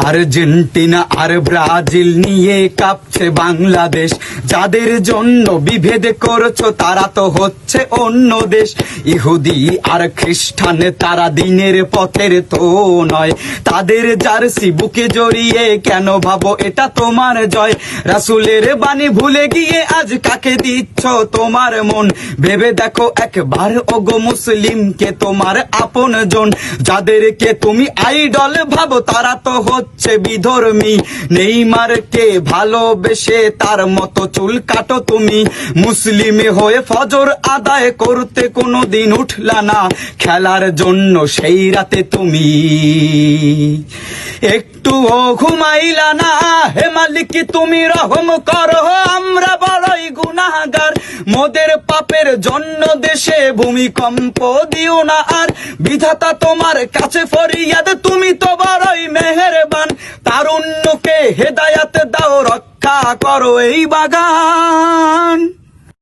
Argentina আর Brazil নিয়ে কাঁপছে বাংলাদেশ। যাদের জন্য বিভেদ করছো তারা তো হচ্ছে অন্য দেশ। ইহুদি আর খ্রিস্টান তারা দিনের পথের তো নয়। তাদের জার্সি বুকে জড়িয়ে কেন ভাবো এটা তোমার জয়? রাসূলের বাণী ভুলে গিয়ে আজ কাকে দিচ্ছ তোমার মন? ভেবে দেখো একবার ওগো মুসলিমকে তোমার আপন জন। যাদেরকে তুমি আইডল ভাবো তারা তো হচ্ছে বিধর্মী। নেইমারকে ভালোবেসে তার মতো চুল কাটো তুমি। মুসলিমে হয়ে ফজর আদায় করতে কোনোদিন উঠলা না খেলার জন্য সেই রাতে তুমি। একটুও ঘুমাইলা না, হে মালিক তুমি রহম করো, আমরা বড়ই গুনাহগার। মোদের পাপের জন্য দেশে ভূমিকম্প দিও না আর। বিধাতা তোমার কাছে ফরিয়াদ, তুমি তো বড়ই মেহেরবান। তারুণ্যকে হেদায়াত দাও, রক্ষা করো এই বাগান।